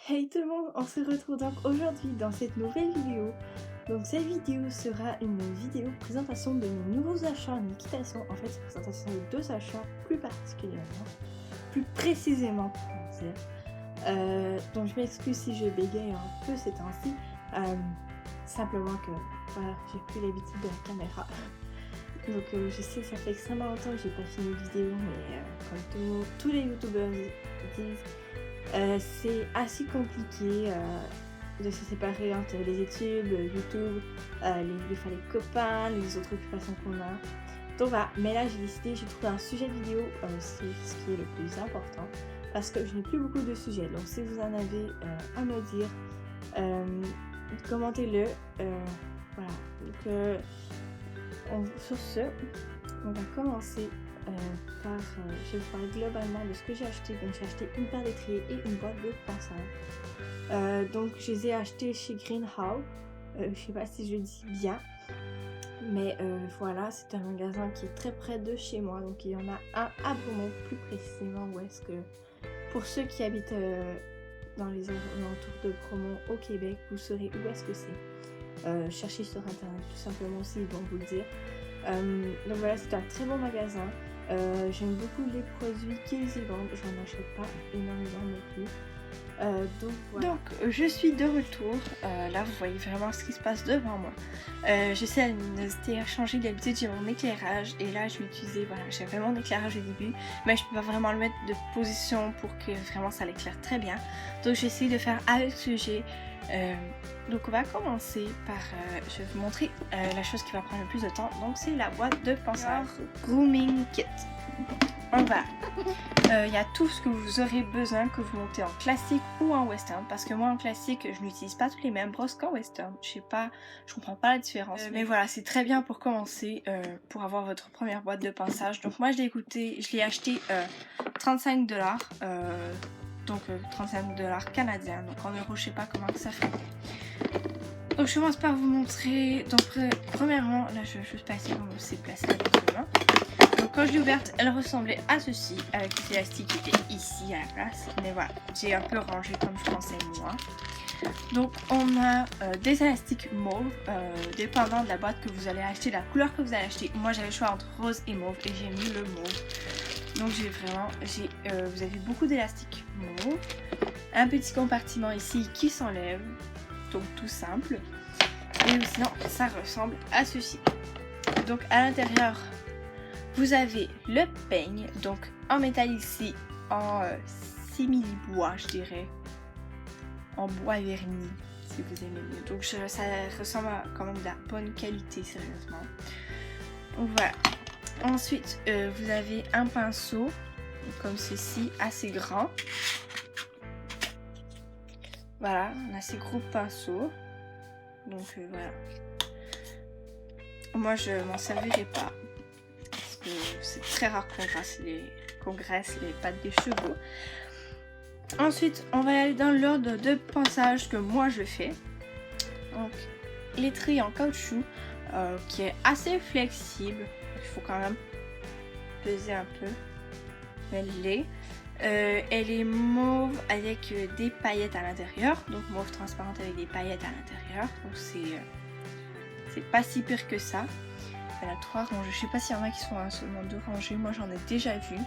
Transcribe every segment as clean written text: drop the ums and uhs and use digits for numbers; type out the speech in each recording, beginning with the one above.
Hey tout le monde, on se retrouve donc aujourd'hui dans cette nouvelle vidéo. Donc cette vidéo sera une vidéo présentation de mes nouveaux achats en équitation. En fait, c'est présentation de 2 achats plus particulièrement, plus précisément on va dire. Donc je m'excuse si je bégaye un peu ces temps-ci. Simplement que voilà, j'ai plus l'habitude de la caméra. Donc je sais ça fait extrêmement longtemps que j'ai pas fini une vidéo, mais comme tous les youtubeurs disent, c'est assez compliqué de se séparer entre les études, YouTube, les copains, les autres occupations qu'on a. Donc voilà, mais là j'ai décidé, j'ai trouvé un sujet de vidéo, c'est ce qui est le plus important, parce que je n'ai plus beaucoup de sujets. Donc si vous en avez à me dire, commentez-le. Voilà, donc sur ce, on va commencer par, je vais vous parler globalement de ce que j'ai acheté. Donc j'ai acheté une paire d'étriers et une boîte de pinceau. Donc je les ai achetés chez Greenhow. Je sais pas si je dis bien, mais voilà, c'est un magasin qui est très près de chez moi. Donc il y en a un à Bromont, plus précisément où est-ce que, pour ceux qui habitent dans les alentours de Bromont au Québec, vous saurez où est-ce que c'est. Cherchez sur internet tout simplement aussi, ils vont vous le dire. Donc voilà, c'est un très bon magasin. J'aime beaucoup les produits qu'ils y vendent. J'en achète pas énormément non plus. Donc voilà. Donc je suis de retour. Là vous voyez vraiment ce qui se passe devant moi. J'essaie de changer d'habitude, j'ai mon éclairage et là je vais utiliser, voilà, j'avais mon éclairage au début, mais je peux pas vraiment le mettre de position pour que vraiment ça l'éclaire très bien. Donc j'essaie de faire avec ce que j'ai. Donc on va commencer par, je vais vous montrer la chose qui va prendre le plus de temps. Donc c'est la boîte de pinceau Grooming Kit. On va, il y a tout ce que vous aurez besoin, que vous montez en classique ou en western, parce que moi en classique je n'utilise pas tous les mêmes brosses qu'en western. Je sais pas, je comprends pas la différence, mais voilà, c'est très bien pour commencer, pour avoir votre première boîte de pinçage. Donc moi je l'ai acheté 35$. Donc 35$ canadiens, donc en euros je sais pas comment que ça fait. Donc je commence par vous montrer. Donc premièrement, là je vais juste passer où c'est placé avec les mains. Donc quand je l'ai ouverte, elle ressemblait à ceci, avec les élastiques qui étaient ici à la place. Mais voilà, j'ai un peu rangé comme je pensais moi. Donc on a des élastiques mauve, dépendant de la boîte que vous allez acheter, la couleur que vous allez acheter. Moi j'avais le choix entre rose et mauve et j'ai mis le mauve. Donc vous avez beaucoup d'élastiques mauve, un petit compartiment ici qui s'enlève, donc tout simple, et sinon ça ressemble à ceci. Donc à l'intérieur vous avez le peigne, donc en métal ici, en simili-bois je dirais, en bois verni si vous aimez mieux. Donc ça ressemble à quand même de la bonne qualité, sérieusement. Donc voilà. Ensuite, vous avez un pinceau, comme ceci, assez grand. Voilà, un assez gros pinceau. Donc voilà. Moi, je m'en servirai pas. Parce que c'est très rare qu'on graisse les pattes des chevaux. Ensuite, on va aller dans l'ordre de pinçage que moi je fais. Donc, l'étrie en caoutchouc, qui est assez flexible. Il faut quand même peser un peu. Elle l'est. Elle est mauve avec des paillettes à l'intérieur. Donc mauve transparente avec des paillettes à l'intérieur. Donc c'est pas si pire que ça. Elle a 3 rangées. Je sais pas s'il y en a qui sont à seulement 2 rangées. Moi j'en ai déjà vu.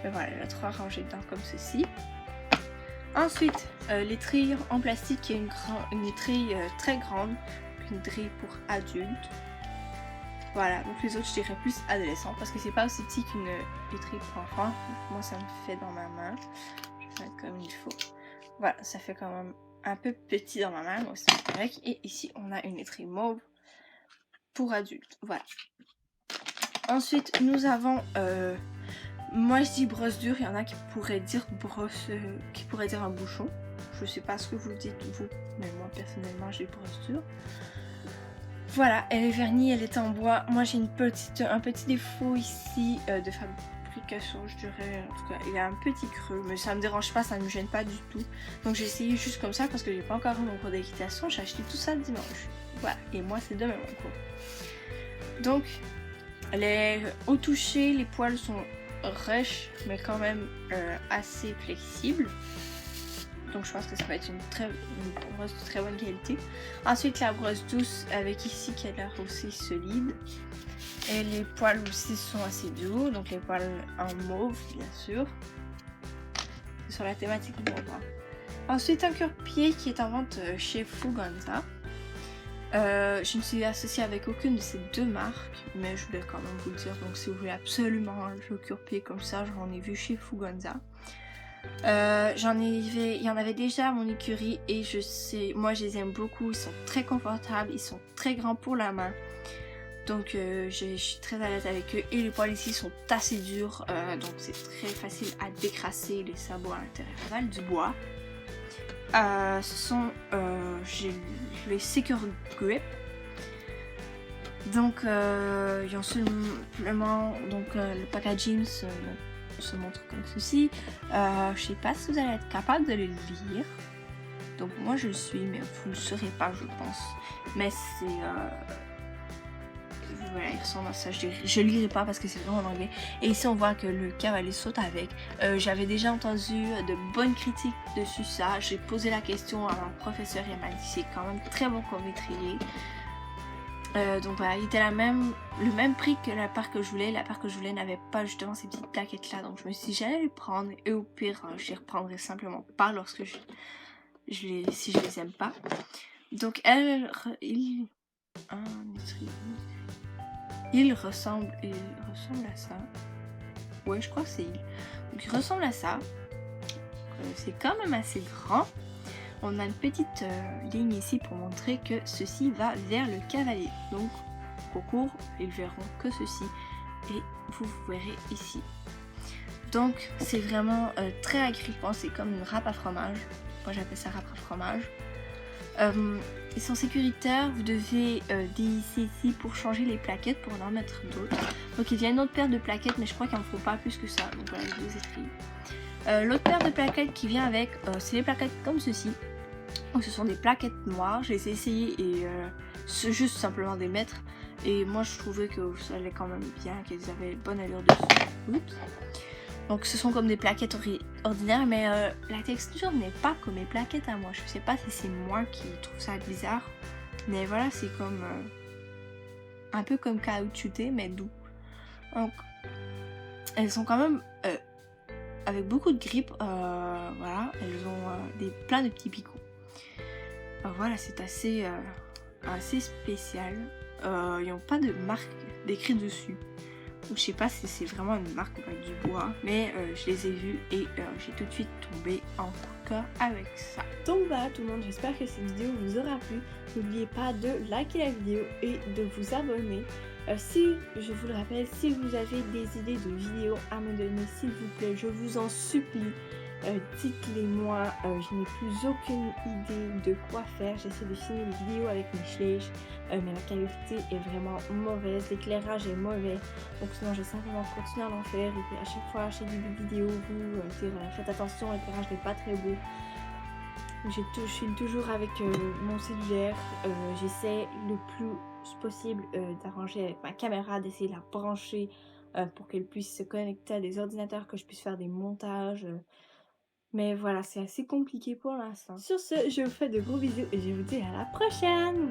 Mais voilà, elle a 3 rangées dedans comme ceci. Ensuite, l'étrille en plastique qui est une étrille très grande. Une étrille pour adultes. Voilà, donc les autres je dirais plus adolescents parce que c'est pas aussi petit qu'une étrille pour enfants. Moi ça me fait dans ma main. Je vais faire comme il faut. Voilà, ça fait quand même un peu petit dans ma main, donc c'est correct. Et ici on a une étrille mauve pour adultes. Voilà. Ensuite nous avons, moi je dis brosse dure, il y en a qui pourraient dire un bouchon. Je sais pas ce que vous dites vous, mais moi personnellement j'ai brosse dure. Voilà, elle est vernie, elle est en bois. Moi j'ai un petit défaut ici de fabrication, je dirais. En tout cas, il y a un petit creux, mais ça me dérange pas, ça ne me gêne pas du tout. Donc j'ai essayé juste comme ça parce que j'ai pas encore eu mon cours d'équitation. J'ai acheté tout ça dimanche. Voilà, et moi c'est demain mon cours. Donc, au toucher, les poils sont rêches, mais quand même assez flexibles. Donc je pense que ça va être une brosse de très bonne qualité. Ensuite la brosse douce avec ici qui a l'air aussi solide. Et les poils aussi sont assez doux, donc les poils en mauve bien sûr. C'est sur la thématique mauve. Ensuite un cure-pied qui est en vente chez Fuganza. Je ne suis associée avec aucune de ces deux marques, mais je voulais quand même vous le dire. Donc si vous voulez absolument un jeu cure-pied comme ça, j'en ai vu chez Fuganza. Il y en avait déjà à mon écurie et je sais, moi je les aime beaucoup, ils sont très confortables, ils sont très grands pour la main. Donc je suis très à l'aise avec eux et les poils ici sont assez durs, donc c'est très facile à décrasser les sabots à l'intérieur. Val du bois. Ce sont les Secure Grip. Donc ils ont simplement le packaging se montre comme ceci. Je sais pas si vous allez être capable de le lire. Donc moi je le suis, mais vous ne le saurez pas je pense. Mais c'est voilà, il ressemble à ça. Je lirai pas parce que c'est vraiment en anglais. Et ici on voit que le cavalier saute avec. J'avais déjà entendu de bonnes critiques dessus ça. J'ai posé la question à mon professeur et il m'a dit c'est quand même très bon comme métrier. Donc voilà, il était le même prix que la paire que je voulais. La paire que je voulais n'avait pas justement ces petites plaquettes là. Donc je me suis dit j'allais les prendre et au pire je les reprendrai simplement pas lorsque si je les aime pas. Donc il ressemble à ça. Ouais, je crois que c'est il. Donc il ressemble à ça. C'est quand même assez grand. On a une petite ligne ici pour montrer que ceci va vers le cavalier. Donc au cours, ils verront que ceci et vous verrez ici. Donc c'est vraiment très agrippant, c'est comme une râpe à fromage. Moi j'appelle ça râpe à fromage. Ils sont sécuritaires, vous devez déhisser ici pour changer les plaquettes pour en mettre d'autres. Donc il y a une autre paire de plaquettes mais je crois qu'il n'en faut pas plus que ça. Donc voilà, je vous écris. L'autre paire de plaquettes qui vient avec, c'est les plaquettes comme ceci. Donc ce sont des plaquettes noires, je les ai essayées et c'est juste simplement des mettre. Et moi je trouvais que ça allait quand même bien, qu'elles avaient bonne allure dessus. Oups. Donc ce sont comme des plaquettes ordinaires, mais la texture n'est pas comme mes plaquettes à moi. Je sais pas si c'est moi qui trouve ça bizarre, mais voilà, c'est comme un peu comme caoutchouté, mais doux. Donc elles sont quand même avec beaucoup de grippe, voilà, elles ont plein de petits picots. Voilà, c'est assez spécial. Ils n'ont pas de marque décrite dessus. Donc, je sais pas si c'est vraiment une marque avec du bois, mais je les ai vus et j'ai tout de suite tombé en coup de cœur avec ça. Donc voilà tout le monde, j'espère que cette vidéo vous aura plu. N'oubliez pas de liker la vidéo et de vous abonner. Si, je vous le rappelle, si vous avez des idées de vidéos à me donner, s'il vous plaît, je vous en supplie, dites-les moi. Je n'ai plus aucune idée de quoi faire. J'essaie de filmer les vidéos avec mes schläge, mais la qualité est vraiment mauvaise, l'éclairage est mauvais. Donc sinon, je vais simplement continuer à l'en faire. Et puis à chaque fois, j'ai des vidéos, vous faites attention, l'éclairage n'est pas très beau. Je suis toujours avec mon cellulaire. J'essaie le plus possible d'arranger avec ma caméra, d'essayer de la brancher pour qu'elle puisse se connecter à des ordinateurs, que je puisse faire des montages. Mais voilà, c'est assez compliqué pour l'instant. Sur ce, je vous fais de gros bisous et je vous dis à la prochaine.